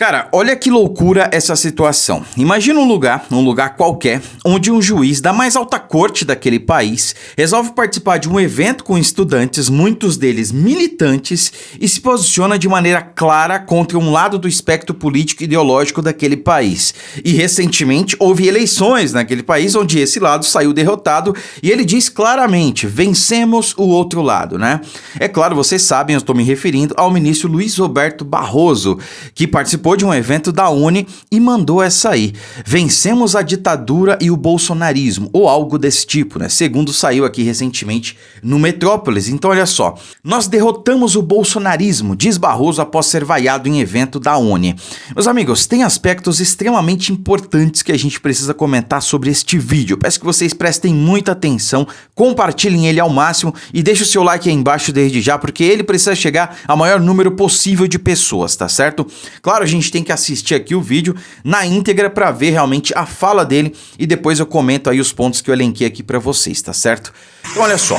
Cara, olha que loucura essa situação. Imagina um lugar qualquer, onde um juiz da mais alta corte daquele país resolve participar de um evento com estudantes, muitos deles militantes, e se posiciona de maneira clara contra um lado do espectro político e ideológico daquele país. E recentemente houve eleições naquele país onde esse lado saiu derrotado e ele diz claramente: vencemos o outro lado, né? É claro, vocês sabem, eu estou me referindo ao ministro Luiz Roberto Barroso, que participou de um evento da UNE e mandou essa aí: vencemos a ditadura e o bolsonarismo, ou algo desse tipo, né? Segundo saiu aqui recentemente no Metrópolis. Então olha só, nós derrotamos o bolsonarismo, diz Barroso após ser vaiado em evento da UNE. Meus amigos, tem aspectos extremamente importantes que a gente precisa comentar sobre este vídeo. Peço que vocês prestem muita atenção, compartilhem ele ao máximo e deixem o seu like aí embaixo desde já, porque ele precisa chegar ao maior número possível de pessoas, tá certo? Claro, a gente tem que assistir aqui o vídeo na íntegra para ver realmente a fala dele e depois eu comento aí os pontos que eu elenquei aqui para vocês, tá certo? Então olha só.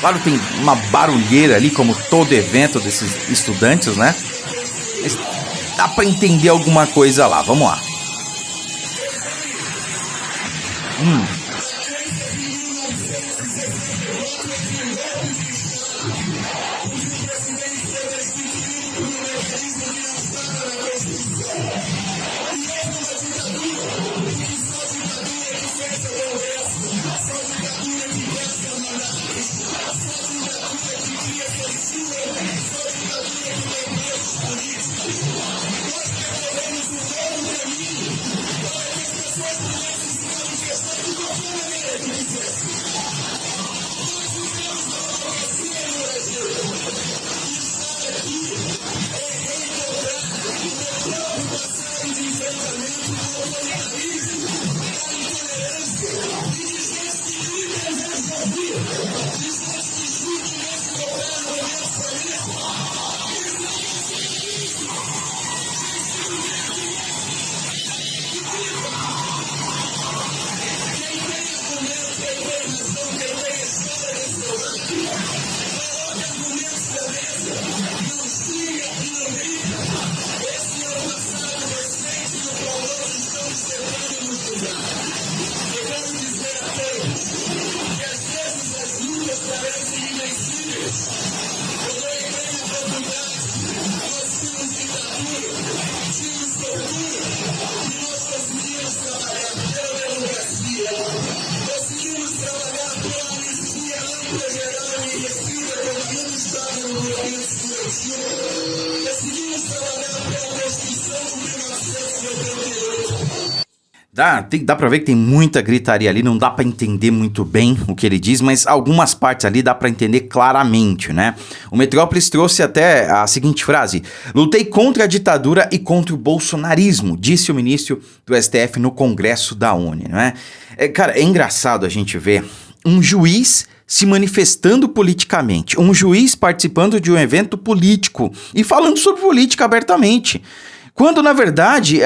Claro, tem uma barulheira ali, como todo evento desses estudantes, né? Mas dá para entender alguma coisa lá, vamos lá. Dá pra ver que tem muita gritaria ali, não dá pra entender muito bem o que ele diz, mas algumas partes ali dá pra entender claramente, né? O Metrópolis trouxe até a seguinte frase: lutei contra a ditadura e contra o bolsonarismo, disse o ministro do STF no Congresso da UNE, né? Cara, é engraçado a gente ver um juiz se manifestando politicamente, um juiz participando de um evento político e falando sobre política abertamente, quando na verdade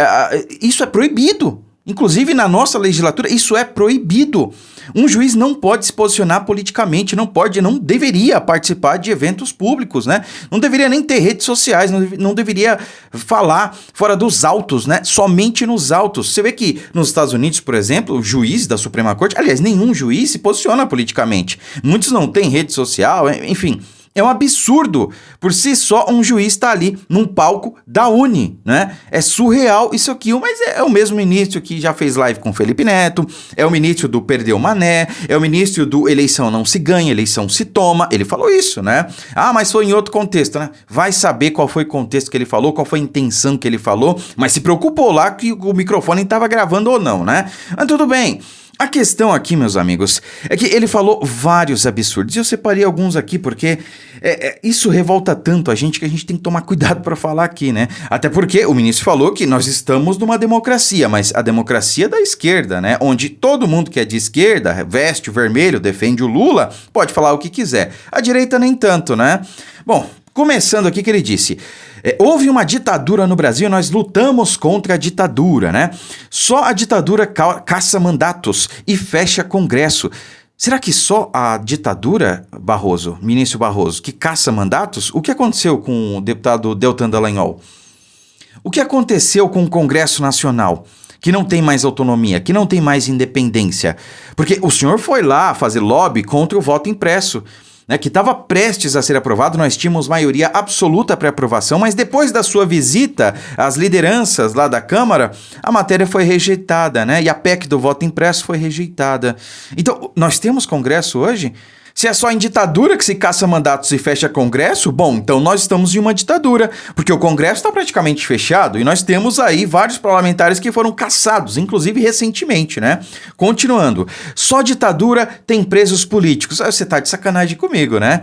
isso é proibido. Inclusive, na nossa legislatura, isso é proibido. Um juiz não pode se posicionar politicamente, não deveria participar de eventos públicos, né? Não deveria nem ter redes sociais, não deveria falar fora dos autos, né? Somente nos autos. Você vê que nos Estados Unidos, por exemplo, o juiz da Suprema Corte, aliás, nenhum juiz se posiciona politicamente. Muitos não têm rede social, enfim. É um absurdo, por si só, um juiz estar ali num palco da UNE, né? É surreal isso aqui, mas é o mesmo ministro que já fez live com Felipe Neto, é o ministro do Perdeu Mané, é o ministro do eleição não se ganha, eleição se toma, ele falou isso, né? Ah, mas foi em outro contexto, né? Vai saber qual foi o contexto que ele falou, qual foi a intenção que ele falou, mas se preocupou lá que o microfone estava gravando ou não, né? Mas tudo bem. A questão aqui, meus amigos, é que ele falou vários absurdos. E eu separei alguns aqui porque isso revolta tanto a gente que a gente tem que tomar cuidado para falar aqui, né? Até porque o ministro falou que nós estamos numa democracia, mas a democracia da esquerda, né? Onde todo mundo que é de esquerda, veste o vermelho, defende o Lula, pode falar o que quiser. A direita nem tanto, né? Bom, começando aqui que ele disse: houve uma ditadura no Brasil e nós lutamos contra a ditadura, né? Só a ditadura caça mandatos e fecha Congresso. Será que só a ditadura, Barroso, ministro Barroso, que caça mandatos? O que aconteceu com o deputado Deltan Dallagnol? O que aconteceu com o Congresso Nacional, que não tem mais autonomia, que não tem mais independência? Porque o senhor foi lá fazer lobby contra o voto impresso, né, que estava prestes a ser aprovado. Nós tínhamos maioria absoluta para aprovação, mas depois da sua visita às lideranças lá da Câmara, a matéria foi rejeitada, né? E a PEC do voto impresso foi rejeitada. Então, nós temos Congresso hoje? Se é só em ditadura que se caça mandatos e fecha Congresso, bom, então nós estamos em uma ditadura, porque o Congresso está praticamente fechado e nós temos aí vários parlamentares que foram caçados, inclusive recentemente, né? Continuando, só ditadura tem presos políticos. Ah, você tá de sacanagem comigo, né?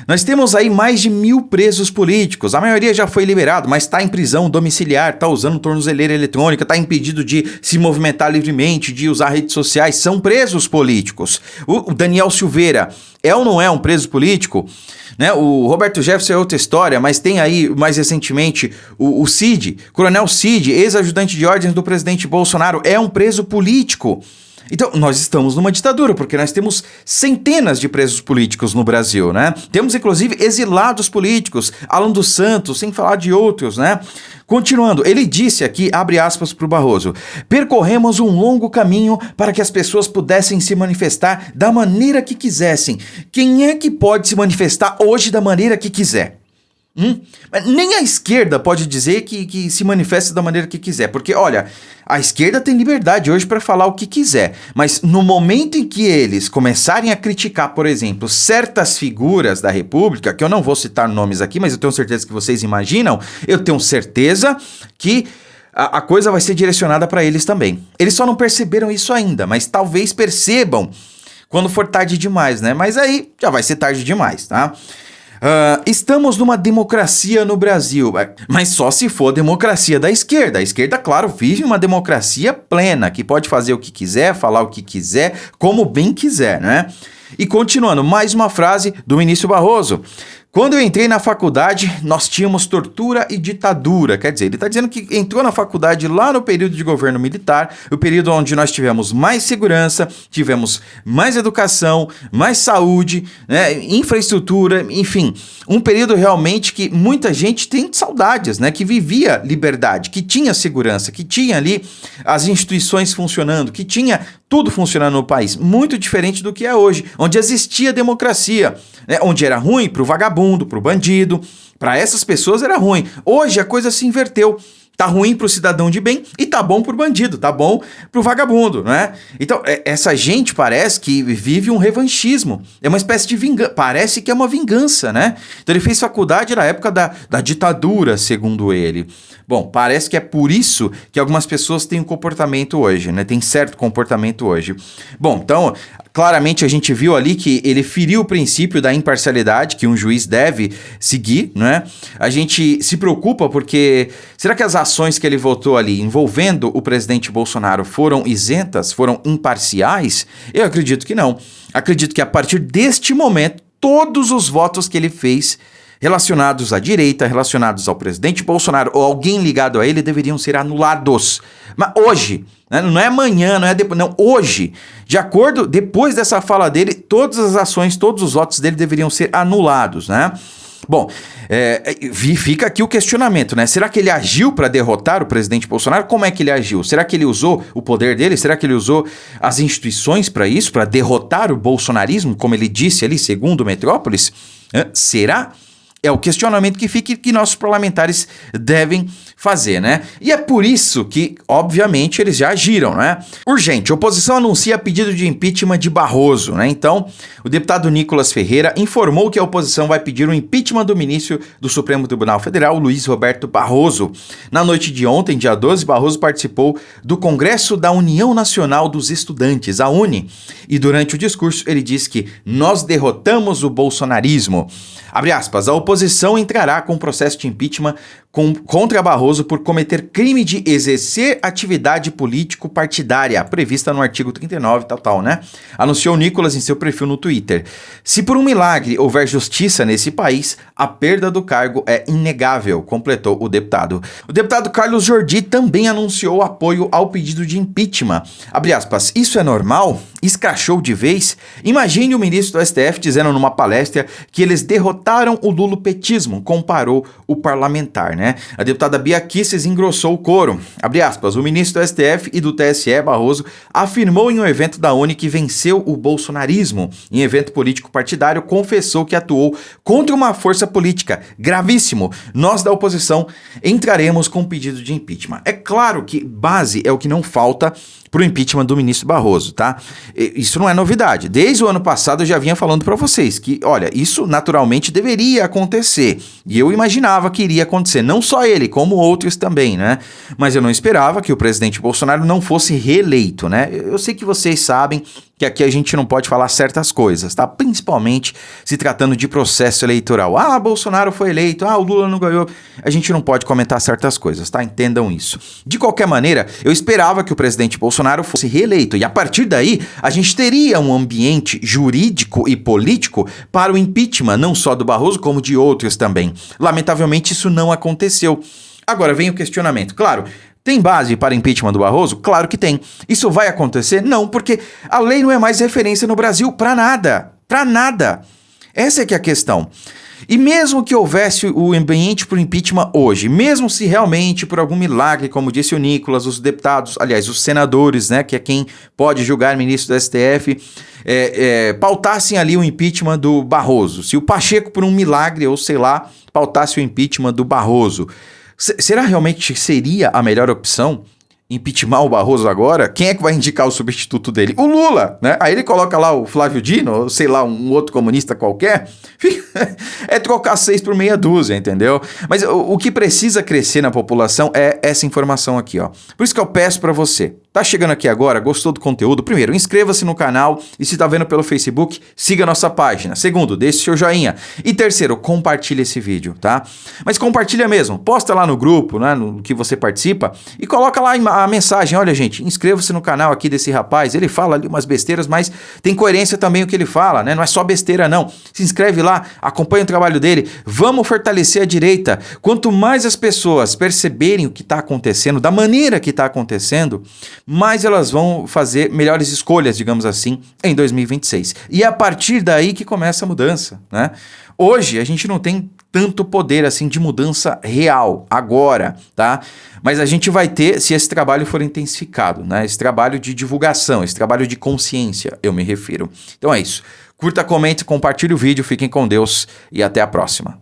Nós temos aí mais de 1.000 presos políticos. A maioria já foi liberado, mas está em prisão domiciliar, está usando tornozeleira eletrônica, está impedido de se movimentar livremente, de usar redes sociais. São presos políticos. O Daniel Silveira é ou não é um preso político? Né? O Roberto Jefferson é outra história, mas tem aí, mais recentemente, o Cid, Coronel Cid, ex-ajudante de ordens do presidente Bolsonaro, é um preso político. Então, nós estamos numa ditadura, porque nós temos centenas de presos políticos no Brasil, né? Temos, inclusive, exilados políticos, Alan dos Santos, sem falar de outros, né? Continuando, ele disse aqui, abre aspas para o Barroso, percorremos um longo caminho para que as pessoas pudessem se manifestar da maneira que quisessem. Quem é que pode se manifestar hoje da maneira que quiser? Nem a esquerda pode dizer que se manifesta da maneira que quiser, porque olha, a esquerda tem liberdade hoje para falar o que quiser, mas no momento em que eles começarem a criticar, por exemplo, certas figuras da República, que eu não vou citar nomes aqui, mas eu tenho certeza que vocês imaginam, eu tenho certeza que a coisa vai ser direcionada para eles também. Eles só não perceberam isso ainda, mas talvez percebam quando for tarde demais, né? Mas aí já vai ser tarde demais, tá? Estamos numa democracia no Brasil, mas só se for democracia da esquerda. A esquerda, claro, vive uma democracia plena, que pode fazer o que quiser, falar o que quiser, como bem quiser, né? E continuando, mais uma frase do ministro Barroso. Quando eu entrei na faculdade, nós tínhamos tortura e ditadura. Quer dizer, ele está dizendo que entrou na faculdade lá no período de governo militar, o período onde nós tivemos mais segurança, tivemos mais educação, mais saúde, né, infraestrutura, enfim. Um período realmente que muita gente tem saudades, né, que vivia liberdade, que tinha segurança, que tinha ali as instituições funcionando, que tinha tudo funcionando no país. Muito diferente do que é hoje, onde existia democracia, né, onde era ruim para o vagabundo, para o bandido, para essas pessoas era ruim. Hoje a coisa se inverteu. Tá ruim pro cidadão de bem e tá bom pro bandido, tá bom pro vagabundo, né? Então, essa gente parece que vive um revanchismo. É uma espécie de vingança. Parece que é uma vingança, né? Então, ele fez faculdade na época da ditadura, segundo ele. Bom, parece que é por isso que algumas pessoas têm um comportamento hoje, né? Tem certo comportamento hoje. Bom, então, claramente a gente viu ali que ele feriu o princípio da imparcialidade que um juiz deve seguir, né? A gente se preocupa porque será que as ações que ele votou ali envolvendo o presidente Bolsonaro foram isentas, foram imparciais? Eu acredito que não. Acredito que a partir deste momento, todos os votos que ele fez relacionados à direita, relacionados ao presidente Bolsonaro ou alguém ligado a ele deveriam ser anulados. Mas hoje, né, não é amanhã, não é depois, não, hoje, de acordo, depois dessa fala dele, todas as ações, todos os votos dele deveriam ser anulados, né? Bom, fica aqui o questionamento, né? Será que ele agiu para derrotar o presidente Bolsonaro? Como é que ele agiu? Será que ele usou o poder dele? Será que ele usou as instituições para isso, para derrotar o bolsonarismo, como ele disse ali, segundo o Metrópolis? Será? É o questionamento que fica e que nossos parlamentares devem fazer, né? E é por isso que, obviamente, eles já agiram, né? Urgente, oposição anuncia pedido de impeachment de Barroso, né? Então, o deputado Nicolas Ferreira informou que a oposição vai pedir o impeachment do ministro do Supremo Tribunal Federal, Luiz Roberto Barroso. Na noite de ontem, dia 12, Barroso participou do Congresso da União Nacional dos Estudantes, a UNE, e durante o discurso ele disse que nós derrotamos o bolsonarismo. Abre aspas, a oposição entrará com processo de impeachment contra Barroso por cometer crime de exercer atividade político-partidária, prevista no artigo 39, né? Anunciou Nicolas em seu perfil no Twitter. Se por um milagre houver justiça nesse país, a perda do cargo é inegável, completou o deputado. O deputado Carlos Jordi também anunciou apoio ao pedido de impeachment. Abre aspas, isso é normal? Escrachou de vez? Imagine o ministro do STF dizendo numa palestra que eles derrotaram o lulopetismo, comparou o parlamentar, né? A deputada Bia Kicis engrossou o coro. Abre aspas, o ministro do STF e do TSE, Barroso, afirmou em um evento da ONU que venceu o bolsonarismo. Em evento político partidário, confessou que atuou contra uma força política. Gravíssimo. Nós da oposição entraremos com um pedido de impeachment. É claro que base é o que não falta pro impeachment do ministro Barroso, tá? Isso não é novidade. Desde o ano passado eu já vinha falando para vocês que, olha, isso naturalmente deveria acontecer. E eu imaginava que iria acontecer. Não só ele, como outros também, né? Mas eu não esperava que o presidente Bolsonaro não fosse reeleito, né? Eu sei que vocês sabem que aqui a gente não pode falar certas coisas, tá? Principalmente se tratando de processo eleitoral. Ah, Bolsonaro foi eleito, o Lula não ganhou. A gente não pode comentar certas coisas, tá? Entendam isso. De qualquer maneira, eu esperava que o presidente Bolsonaro fosse reeleito e a partir daí a gente teria um ambiente jurídico e político para o impeachment, não só do Barroso, como de outros também. Lamentavelmente, isso não aconteceu. Agora vem o questionamento. Claro, tem base para impeachment do Barroso? Claro que tem. Isso vai acontecer? Não, porque a lei não é mais referência no Brasil para nada. Para nada. Essa é que é a questão. E mesmo que houvesse o ambiente para o impeachment hoje, mesmo se realmente por algum milagre, como disse o Nicolas, os deputados, aliás, os senadores, né, que é quem pode julgar ministro do STF, pautassem ali o impeachment do Barroso, se o Pacheco por um milagre, ou sei lá, pautasse o impeachment do Barroso, será realmente seria a melhor opção? Impeachment o Barroso agora? Quem é que vai indicar o substituto dele? O Lula, né? Aí ele coloca lá o Flávio Dino, ou sei lá, um outro comunista qualquer. É trocar 6 por meia dúzia, entendeu? Mas o que precisa crescer na população é essa informação aqui, ó. Por isso que eu peço pra você, tá chegando aqui agora, gostou do conteúdo? Primeiro, inscreva-se no canal e se tá vendo pelo Facebook, siga a nossa página. Segundo, deixe seu joinha. E terceiro, compartilhe esse vídeo, tá? Mas compartilha mesmo, posta lá no grupo, né, no que você participa e coloca lá a mensagem, olha gente, inscreva-se no canal aqui desse rapaz, ele fala ali umas besteiras, mas tem coerência também o que ele fala, né? Não é só besteira não. Se inscreve lá, acompanha o trabalho dele, vamos fortalecer a direita. Quanto mais as pessoas perceberem o que está acontecendo, da maneira que está acontecendo, mais elas vão fazer melhores escolhas, digamos assim, em 2026. E é a partir daí que começa a mudança, né? Hoje a gente não tem tanto poder assim de mudança real, agora, tá? Mas a gente vai ter se esse trabalho for intensificado, né? Esse trabalho de divulgação, esse trabalho de consciência, eu me refiro. Então é isso. Curta, comente, compartilhe o vídeo, fiquem com Deus e até a próxima.